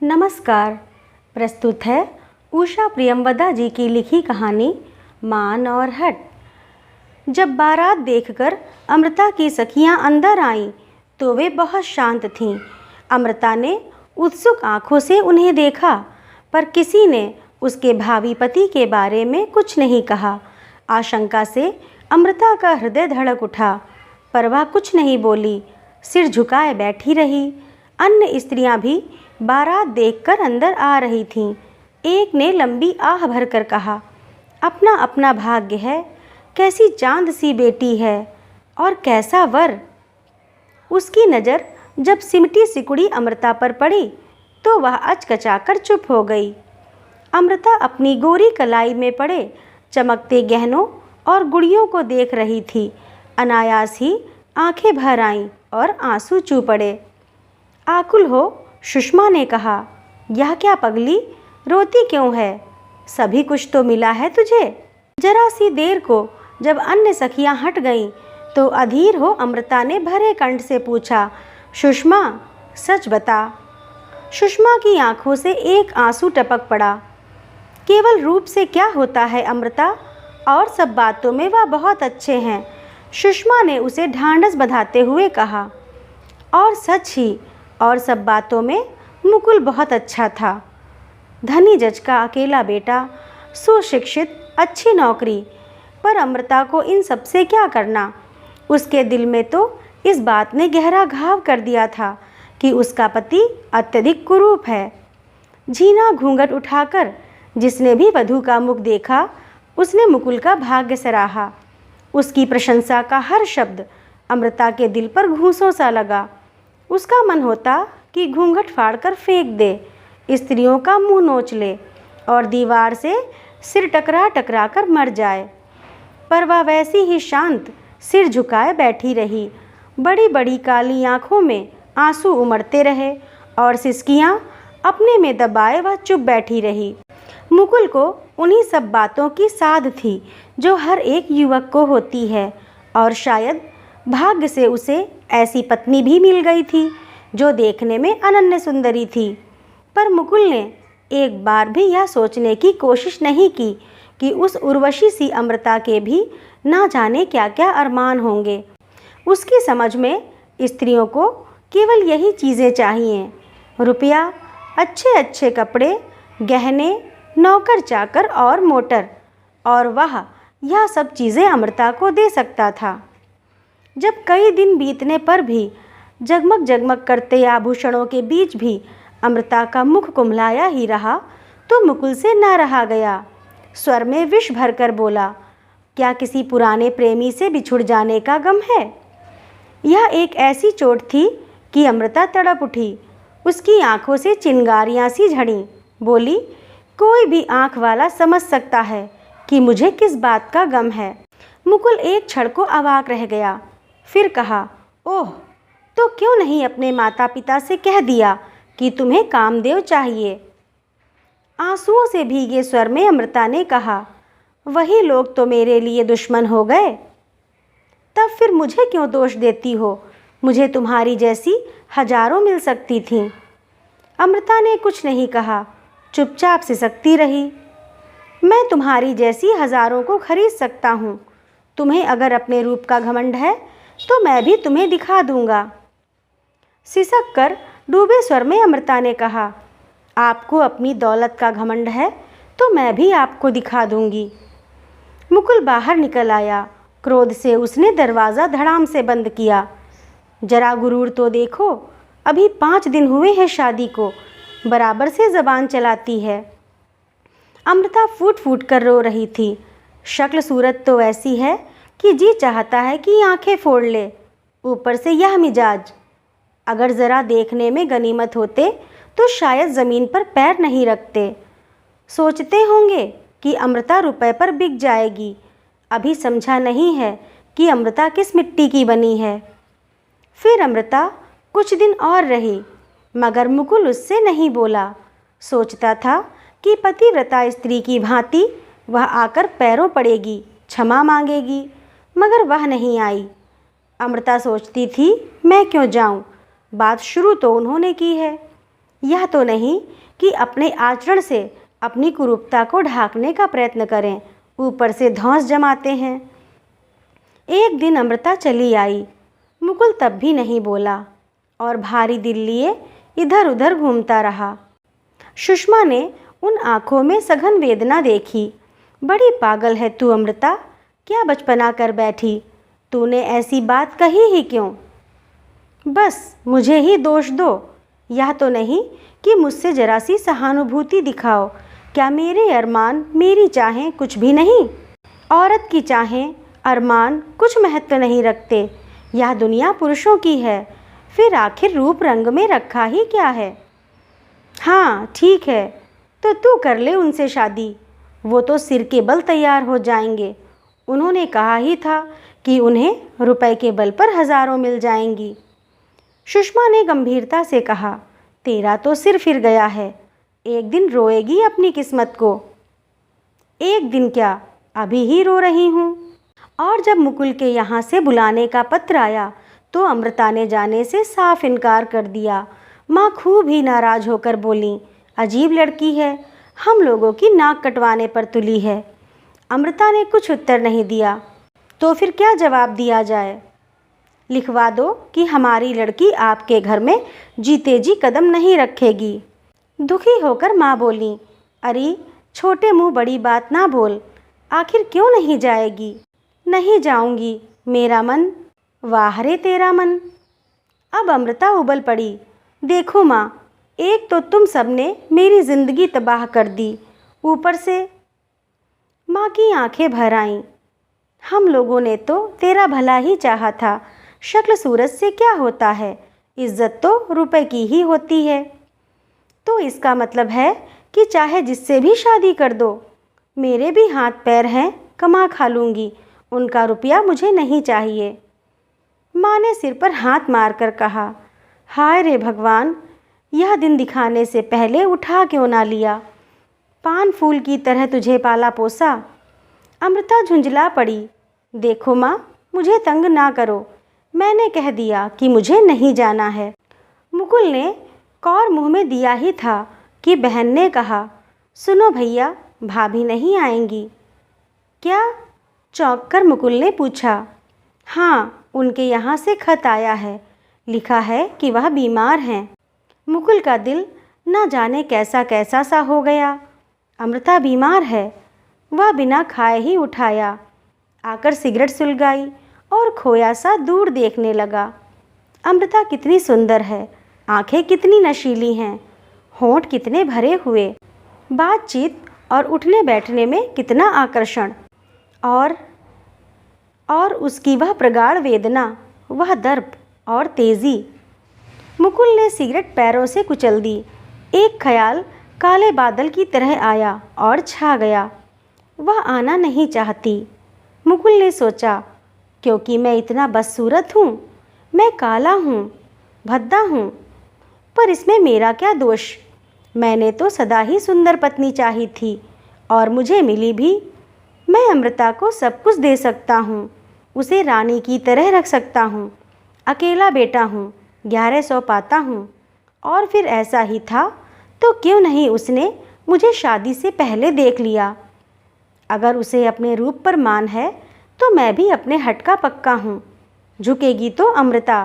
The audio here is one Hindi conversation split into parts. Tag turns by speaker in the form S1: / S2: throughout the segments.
S1: नमस्कार। प्रस्तुत है उषा प्रियंवदा जी की लिखी कहानी मान और हट। जब बारात देखकर अमृता की सखियां अंदर आईं तो वे बहुत शांत थीं। अमृता ने उत्सुक आंखों से उन्हें देखा, पर किसी ने उसके भावी पति के बारे में कुछ नहीं कहा। आशंका से अमृता का हृदय धड़क उठा, पर वह कुछ नहीं बोली, सिर झुकाए बैठी रही। अन्य स्त्रियां भी बारात देखकर अंदर आ रही थीं। एक ने लंबी आह भरकर कहा, अपना अपना भाग्य है, कैसी चांद सी बेटी है और कैसा वर। उसकी नज़र जब सिमटी सिकुड़ी अमृता पर पड़ी तो वह अचकचाकर चुप हो गई। अमृता अपनी गोरी कलाई में पड़े चमकते गहनों और गुड़ियों को देख रही थी। अनायास ही आंखें भर आईं और आंसू चू पड़े। आकुल हो सुषमा ने कहा, यह क्या पगली, रोती क्यों है? सभी कुछ तो मिला है तुझे। जरा सी देर को जब अन्य सखियां हट गईं तो अधीर हो अमृता ने भरे कंठ से पूछा, सुषमा सच बता। सुषमा की आंखों से एक आंसू टपक पड़ा। केवल रूप से क्या होता है अमृता, और सब बातों में वह बहुत अच्छे हैं, सुषमा ने उसे ढांढस बंधाते हुए कहा। और सच ही, और सब बातों में मुकुल बहुत अच्छा था। धनी जज का अकेला बेटा, सुशिक्षित, अच्छी नौकरी, पर अमृता को इन सब से क्या करना। उसके दिल में तो इस बात ने गहरा घाव कर दिया था कि उसका पति अत्यधिक कुरूप है। झीना घूंघट उठाकर जिसने भी वधू का मुख देखा उसने मुकुल का भाग्य सराहा। उसकी प्रशंसा का हर शब्द अमृता के दिल पर घूंसों सा लगा। उसका मन होता कि घूंघट फाड़कर फेंक दे, स्त्रियों का मुंह नोच ले और दीवार से सिर टकरा टकरा कर मर जाए। पर वह वैसी ही शांत सिर झुकाए बैठी रही। बड़ी बड़ी काली आंखों में आंसू उमड़ते रहे और सिसकियां अपने में दबाए वह चुप बैठी रही। मुकुल को उन्हीं सब बातों की साध थी जो हर एक युवक को होती है, और शायद भाग्य से उसे ऐसी पत्नी भी मिल गई थी जो देखने में अनन्य सुंदरी थी। पर मुकुल ने एक बार भी यह सोचने की कोशिश नहीं की कि उस उर्वशी सी अमृता के भी ना जाने क्या क्या अरमान होंगे। उसकी समझ में स्त्रियों को केवल यही चीज़ें चाहिए, रुपया, अच्छे अच्छे कपड़े, गहने, नौकर चाकर और मोटर, और वह यह सब चीज़ें अमृता को दे सकता था। जब कई दिन बीतने पर भी जगमग जगमग करते आभूषणों के बीच भी अमृता का मुख कुम्हलाया ही रहा तो मुकुल से न रहा गया। स्वर में विष भरकर बोला, क्या किसी पुराने प्रेमी से बिछुड़ जाने का गम है? यह एक ऐसी चोट थी कि अमृता तड़प उठी। उसकी आंखों से चिंगारियां सी झड़ीं। बोली, कोई भी आंख वाला समझ सकता है कि मुझे किस बात का गम है। मुकुल एक क्षण को अवाक रह गया, फिर कहा, ओह, तो क्यों नहीं अपने माता पिता से कह दिया कि तुम्हें कामदेव चाहिए? आंसुओं से भीगे स्वर में अमृता ने कहा, वही लोग तो मेरे लिए दुश्मन हो गए। तब फिर मुझे क्यों दोष देती हो? मुझे तुम्हारी जैसी हजारों मिल सकती थीं। अमृता ने कुछ नहीं कहा, चुपचाप सिसकती रही। मैं तुम्हारी जैसी हजारों को खरीद सकता हूँ। तुम्हें अगर अपने रूप का घमंड है तो मैं भी तुम्हें दिखा दूंगा। सिसक कर डूबे स्वर में अमृता ने कहा, आपको अपनी दौलत का घमंड है तो मैं भी आपको दिखा दूंगी। मुकुल बाहर निकल आया। क्रोध से उसने दरवाज़ा धड़ाम से बंद किया। जरा गुरूर तो देखो, अभी 5 दिन हुए हैं शादी को, बराबर से ज़बान चलाती है। अमृता फूट फूट कर रो रही थी। शक्ल सूरत तो ऐसी है कि जी चाहता है कि आंखें फोड़ ले। ऊपर से यह मिजाज, अगर ज़रा देखने में गनीमत होते तो शायद ज़मीन पर पैर नहीं रखते। सोचते होंगे कि अमृता रुपए पर बिक जाएगी। अभी समझा नहीं है कि अमृता किस मिट्टी की बनी है। फिर अमृता कुछ दिन और रही, मगर मुकुल उससे नहीं बोला। सोचता था कि पतिव्रता स्त्री की भांति वह आकर पैरों पड़ेगी, क्षमा मांगेगी, मगर वह नहीं आई। अमृता सोचती थी, मैं क्यों जाऊं? बात शुरू तो उन्होंने की है। यह तो नहीं कि अपने आचरण से अपनी कुरूपता को ढांकने का प्रयत्न करें, ऊपर से धौंस जमाते हैं। एक दिन अमृता चली आई। मुकुल तब भी नहीं बोला और भारी दिल लिए इधर उधर घूमता रहा। सुषमा ने उन आंखों में सघन वेदना देखी। बड़ी पागल है तू अमृता, क्या बचपना कर बैठी, तूने ऐसी बात कही ही क्यों? बस मुझे ही दोष दो, यह तो नहीं कि मुझसे जरा सी सहानुभूति दिखाओ। क्या मेरे अरमान, मेरी चाहें कुछ भी नहीं? औरत की चाहें, अरमान कुछ महत्व नहीं रखते। यह दुनिया पुरुषों की है, फिर आखिर रूप रंग में रखा ही क्या है? हाँ ठीक है, तो तू कर ले उनसे शादी, वो तो सिर के बल तैयार हो जाएंगे। उन्होंने कहा ही था कि उन्हें रुपए के बल पर हजारों मिल जाएंगी। सुषमा ने गंभीरता से कहा, तेरा तो सिर फिर गया है, एक दिन रोएगी अपनी किस्मत को। एक दिन क्या, अभी ही रो रही हूँ। और जब मुकुल के यहाँ से बुलाने का पत्र आया तो अमृता ने जाने से साफ इनकार कर दिया। माँ खूब ही नाराज होकर बोली, अजीब लड़की है, हम लोगों की नाक कटवाने पर तुली है। अमृता ने कुछ उत्तर नहीं दिया। तो फिर क्या जवाब दिया जाए? लिखवा दो कि हमारी लड़की आपके घर में जीते जी कदम नहीं रखेगी। दुखी होकर माँ बोली, अरे छोटे मुंह बड़ी बात ना बोल, आखिर क्यों नहीं जाएगी? नहीं जाऊंगी, मेरा मन। वाह रे तेरा मन। अब अमृता उबल पड़ी। देखो माँ, एक तो तुम सबने मेरी जिंदगी तबाह कर दी, ऊपर से। माँ की आंखें भर आईं। हम लोगों ने तो तेरा भला ही चाहा था, शक्ल सूरत से क्या होता है, इज्जत तो रुपए की ही होती है। तो इसका मतलब है कि चाहे जिससे भी शादी कर दो, मेरे भी हाथ पैर हैं, कमा खा लूँगी, उनका रुपया मुझे नहीं चाहिए। माँ ने सिर पर हाथ मारकर कहा, हाय रे भगवान, यह दिन दिखाने से पहले उठा क्यों ना लिया? पान फूल की तरह तुझे पाला पोसा। अमृता झुंझला पड़ी। देखो माँ, मुझे तंग ना करो, मैंने कह दिया कि मुझे नहीं जाना है। मुकुल ने कौर मुँह में दिया ही था कि बहन ने कहा, सुनो भैया, भाभी नहीं आएंगी क्या? चौंक कर मुकुल ने पूछा। हाँ, उनके यहाँ से खत आया है, लिखा है कि वह बीमार हैं। मुकुल का दिल ना जाने कैसा कैसा सा हो गया। अमृता बीमार है, वह बिना खाए ही उठाया, आकर सिगरेट सुलगाई और खोया सा दूर देखने लगा। अमृता कितनी सुंदर है, आंखें कितनी नशीली हैं, होंठ कितने भरे हुए, बातचीत और उठने बैठने में कितना आकर्षण, और उसकी वह प्रगाढ़ वेदना, वह दर्प और तेज़ी। मुकुल ने सिगरेट पैरों से कुचल दी। एक ख्याल काले बादल की तरह आया और छा गया। वह आना नहीं चाहती। मुकुल ने सोचा, क्योंकि मैं इतना बदसूरत हूँ, मैं काला हूँ, भद्दा हूँ, पर इसमें मेरा क्या दोष? मैंने तो सदा ही सुंदर पत्नी चाही थी और मुझे मिली भी। मैं अमृता को सब कुछ दे सकता हूँ, उसे रानी की तरह रख सकता हूँ। अकेला बेटा हूँ, 1100 पाता हूँ। और फिर ऐसा ही था तो क्यों नहीं उसने मुझे शादी से पहले देख लिया? अगर उसे अपने रूप पर मान है तो मैं भी अपने हट का पक्का हूँ। झुकेगी तो अमृता,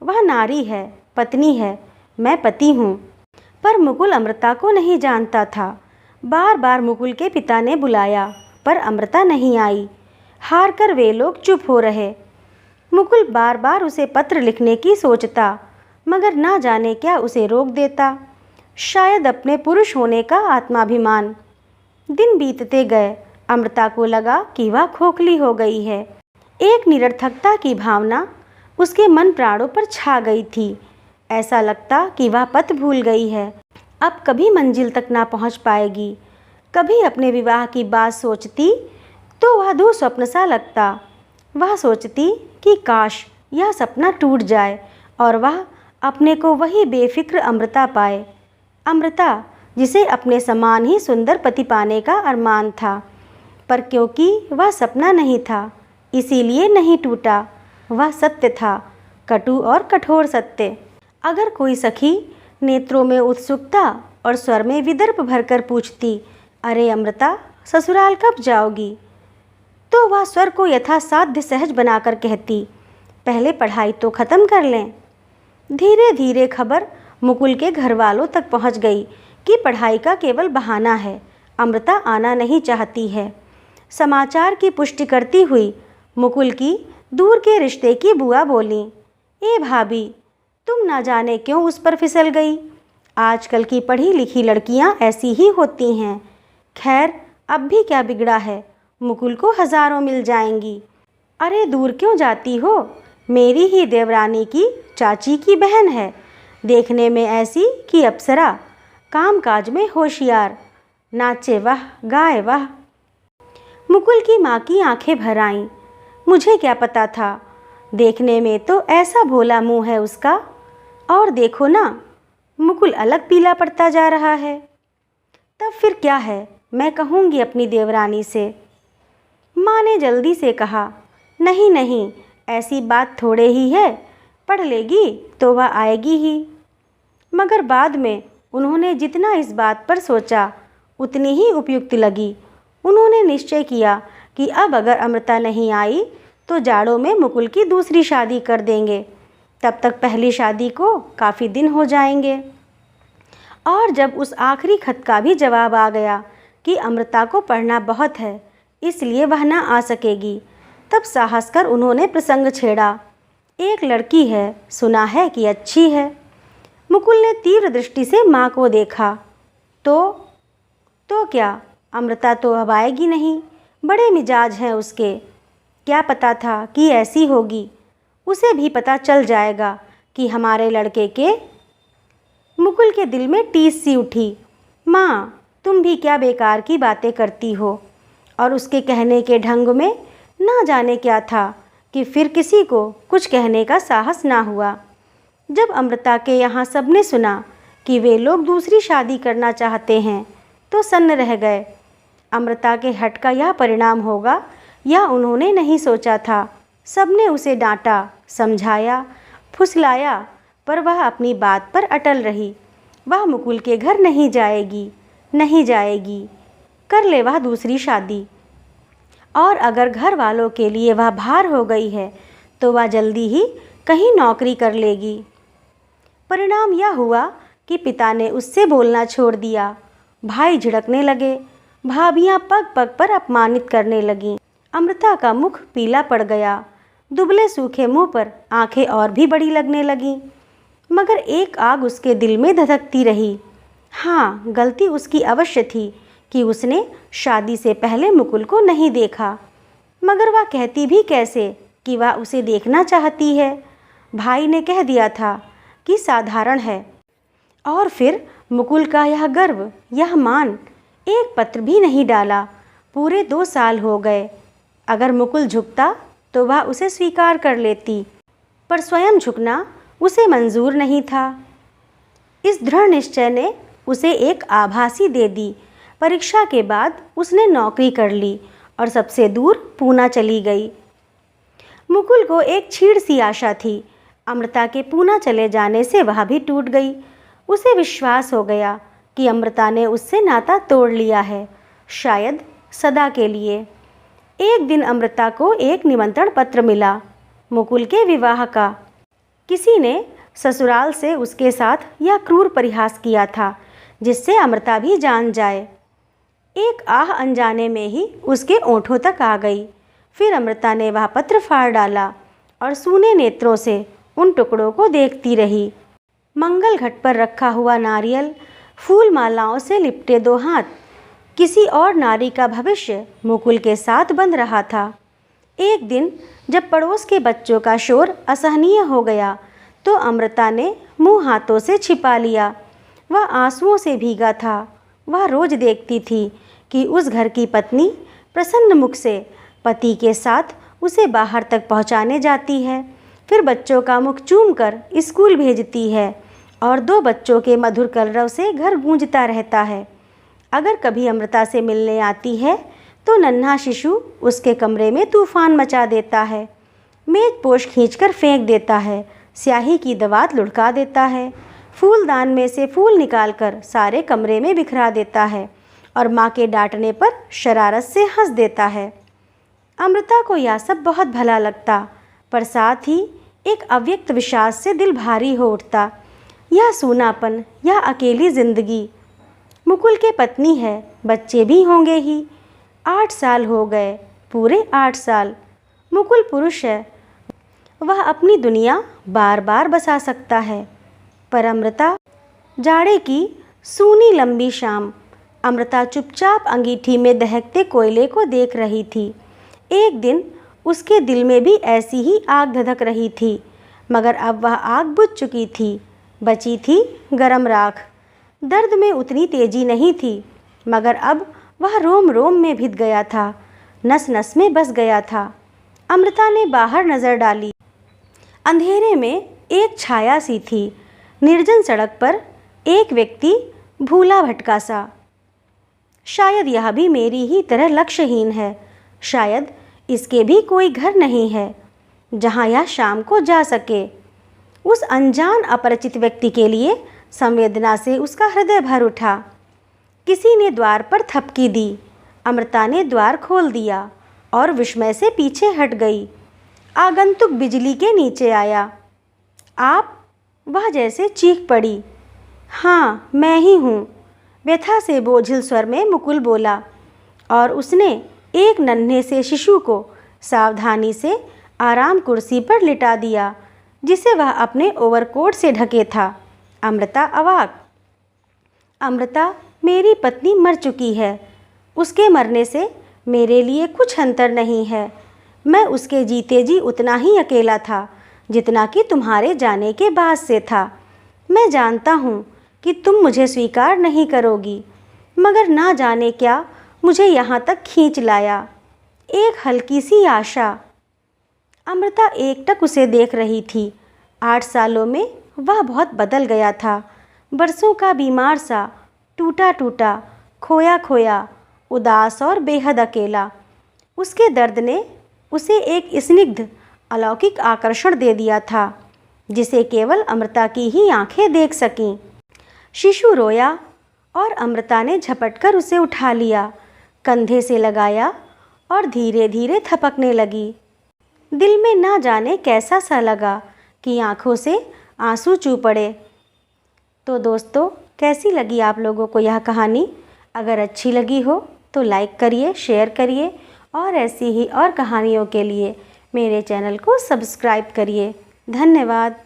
S1: वह नारी है, पत्नी है, मैं पति हूँ। पर मुकुल अमृता को नहीं जानता था। बार बार मुकुल के पिता ने बुलाया पर अमृता नहीं आई। हार कर वे लोग चुप हो रहे। मुकुल बार बार उसे पत्र लिखने की सोचता, मगर ना जाने क्या उसे रोक देता। शायद अपने पुरुष होने का आत्माभिमान। दिन बीतते गए। अमृता को लगा कि वह खोखली हो गई है। एक निरर्थकता की भावना उसके मन प्राणों पर छा गई थी। ऐसा लगता कि वह पथ भूल गई है, अब कभी मंजिल तक ना पहुंच पाएगी। कभी अपने विवाह की बात सोचती तो वह दुस्वप्न सा लगता। वह सोचती कि काश यह सपना टूट जाए और वह अपने को वही बेफिक्र अमृता पाए। अमृता जिसे अपने समान ही सुंदर पति पाने का अरमान था, पर क्योंकि वह सपना नहीं था इसीलिए नहीं टूटा। वह सत्य था, कटु और कठोर सत्य। अगर कोई सखी नेत्रों में उत्सुकता और स्वर में विदर्भ भरकर पूछती, अरे अमृता, ससुराल कब जाओगी? तो वह स्वर को यथासाध्य सहज बनाकर कहती, पहले पढ़ाई तो ख़त्म कर लें। धीरे धीरे खबर मुकुल के घर वालों तक पहुंच गई कि पढ़ाई का केवल बहाना है, अमृता आना नहीं चाहती है। समाचार की पुष्टि करती हुई मुकुल की दूर के रिश्ते की बुआ बोली, ए भाभी, तुम ना जाने क्यों उस पर फिसल गई। आजकल की पढ़ी लिखी लड़कियां ऐसी ही होती हैं। खैर, अब भी क्या बिगड़ा है, मुकुल को हज़ारों मिल जाएंगी। अरे दूर क्यों जाती हो, मेरी ही देवरानी की चाची की बहन है, देखने में ऐसी कि अप्सरा, कामकाज में होशियार, नाचे वाह गाए वाह। मुकुल की माँ की आंखें भर आईं। मुझे क्या पता था, देखने में तो ऐसा भोला मुंह है उसका, और देखो ना, मुकुल अलग पीला पड़ता जा रहा है। तब फिर क्या है, मैं कहूँगी अपनी देवरानी से। माँ ने जल्दी से कहा, नहीं नहीं, ऐसी बात थोड़े ही है, पढ़ लेगी तो वह आएगी ही। मगर बाद में उन्होंने जितना इस बात पर सोचा उतनी ही उपयुक्त लगी। उन्होंने निश्चय किया कि अब अगर अमृता नहीं आई तो जाड़ों में मुकुल की दूसरी शादी कर देंगे। तब तक पहली शादी को काफ़ी दिन हो जाएंगे। और जब उस आखिरी खत का भी जवाब आ गया कि अमृता को पढ़ना बहुत है, इसलिए वह ना आ सकेगी, तब साहस कर उन्होंने प्रसंग छेड़ा, एक लड़की है, सुना है कि अच्छी है। मुकुल ने तीव्र दृष्टि से माँ को देखा। तो क्या, अमृता तो अब आएगी नहीं, बड़े मिजाज हैं उसके। क्या पता था कि ऐसी होगी, उसे भी पता चल जाएगा कि हमारे लड़के के। मुकुल के दिल में टीस सी उठी, माँ तुम भी क्या बेकार की बातें करती हो। और उसके कहने के ढंग में ना जाने क्या था कि फिर किसी को कुछ कहने का साहस ना हुआ। जब अमृता के यहाँ सबने सुना कि वे लोग दूसरी शादी करना चाहते हैं तो सन्न रह गए। अमृता के हठ का यह परिणाम होगा या उन्होंने नहीं सोचा था। सबने उसे डांटा, समझाया, फुसलाया, पर वह अपनी बात पर अटल रही। वह मुकुल के घर नहीं जाएगी, नहीं जाएगी, कर ले वह दूसरी शादी। और अगर घर वालों के लिए वह भार हो गई है तो वह जल्दी ही कहीं नौकरी कर लेगी। परिणाम यह हुआ कि पिता ने उससे बोलना छोड़ दिया। भाई झिड़कने लगे, भाभियाँ पग पग पर अपमानित करने लगीं। अमृता का मुख पीला पड़ गया, दुबले सूखे मुंह पर आंखें और भी बड़ी लगने लगीं। मगर एक आग उसके दिल में धधकती रही। हाँ, गलती उसकी अवश्य थी कि उसने शादी से पहले मुकुल को नहीं देखा। मगर वह कहती भी कैसे कि वह उसे देखना चाहती है। भाई ने कह दिया था कि साधारण है। और फिर मुकुल का यह गर्व, यह मान, एक पत्र भी नहीं डाला। पूरे 2 साल हो गए। अगर मुकुल झुकता तो वह उसे स्वीकार कर लेती, पर स्वयं झुकना उसे मंजूर नहीं था। इस दृढ़ निश्चय ने उसे एक आभासी दे दी। परीक्षा के बाद उसने नौकरी कर ली और सबसे दूर पूना चली गई। मुकुल को एक छीड़ सी आशा थी। अमृता के पूना चले जाने से वह भी टूट गई। उसे विश्वास हो गया कि अमृता ने उससे नाता तोड़ लिया है, शायद सदा के लिए। एक दिन अमृता को एक निमंत्रण पत्र मिला, मुकुल के विवाह का। किसी ने ससुराल से उसके साथ यह क्रूर परिहास किया था जिससे अमृता भी जान जाए। एक आह अनजाने में ही उसके ओंठों तक आ गई। फिर अमृता ने वह पत्र फाड़ डाला और सूने नेत्रों से उन टुकड़ों को देखती रही। मंगल घट पर रखा हुआ नारियल, फूल मालाओं से लिपटे 2 हाथ, किसी और नारी का भविष्य मुकुल के साथ बंध रहा था। एक दिन जब पड़ोस के बच्चों का शोर असहनीय हो गया तो अमृता ने मुंह हाथों से छिपा लिया। वह आंसुओं से भीगा था। वह रोज देखती थी कि उस घर की पत्नी प्रसन्न मुख से पति के साथ उसे बाहर तक पहुंचाने जाती है, फिर बच्चों का मुख चूमकर स्कूल भेजती है और 2 बच्चों के मधुर कलरव से घर गूंजता रहता है। अगर कभी अमृता से मिलने आती है तो नन्हा शिशु उसके कमरे में तूफान मचा देता है, मेज पोश खींचकर फेंक देता है, स्याही की दवात लुढ़का देता है, फूलदान में से फूल निकालकर सारे कमरे में बिखरा देता है और माँ के डांटने पर शरारत से हंस देता है। अमृता को यह सब बहुत भला लगता, पर साथ ही एक अव्यक्त विषाद से दिल भारी हो उठता। यह सूनापन, यह अकेली जिंदगी। मुकुल के पत्नी है, बच्चे भी होंगे ही। 8 साल हो गए, पूरे 8 साल। मुकुल पुरुष है, वह अपनी दुनिया बार बार बसा सकता है। पर अमृता, जाड़े की सूनी लंबी शाम। अमृता चुपचाप अंगीठी में दहकते कोयले को देख रही थी। एक दिन उसके दिल में भी ऐसी ही आग धधक रही थी, मगर अब वह आग बुझ चुकी थी। बची थी गरम राख। दर्द में उतनी तेजी नहीं थी, मगर अब वह रोम रोम में भिद गया था, नस नस में बस गया था। अमृता ने बाहर नज़र डाली। अंधेरे में एक छाया सी थी। निर्जन सड़क पर एक व्यक्ति भूला भटका सा। शायद यह भी मेरी ही तरह लक्ष्यहीन है। शायद इसके भी कोई घर नहीं है जहाँ यह शाम को जा सके। उस अनजान अपरिचित व्यक्ति के लिए संवेदना से उसका हृदय भर उठा। किसी ने द्वार पर थपकी दी। अमृता ने द्वार खोल दिया और विस्मय से पीछे हट गई। आगंतुक बिजली के नीचे आया। आप? वह जैसे चीख पड़ी। हाँ, मैं ही हूँ, व्यथा से बोझिल स्वर में मुकुल बोला, और उसने एक नन्हे से शिशु को सावधानी से आराम कुर्सी पर लिटा दिया, जिसे वह अपने ओवरकोट से ढके था। अमृता अवाक। अमृता, मेरी पत्नी मर चुकी है। उसके मरने से मेरे लिए कुछ अंतर नहीं है। मैं उसके जीते जी उतना ही अकेला था जितना कि तुम्हारे जाने के बाद से था। मैं जानता हूँ कि तुम मुझे स्वीकार नहीं करोगी, मगर ना जाने क्या मुझे यहाँ तक खींच लाया। एक हल्की सी आशा। अमृता एकटक उसे देख रही थी। 8 सालों में वह बहुत बदल गया था। बरसों का बीमार सा, टूटा टूटा, खोया खोया, उदास और बेहद अकेला। उसके दर्द ने उसे एक स्निग्ध अलौकिक आकर्षण दे दिया था, जिसे केवल अमृता की ही आंखें देख सकीं। शिशु रोया और अमृता ने झपटकर उसे उठा लिया, कंधे से लगाया और धीरे धीरे थपकने लगी। दिल में ना जाने कैसा सा लगा कि आंखों से आंसू चू पड़े। तो दोस्तों, कैसी लगी आप लोगों को यह कहानी? अगर अच्छी लगी हो तो लाइक करिए, शेयर करिए, और ऐसी ही और कहानियों के लिए मेरे चैनल को सब्सक्राइब करिए। धन्यवाद।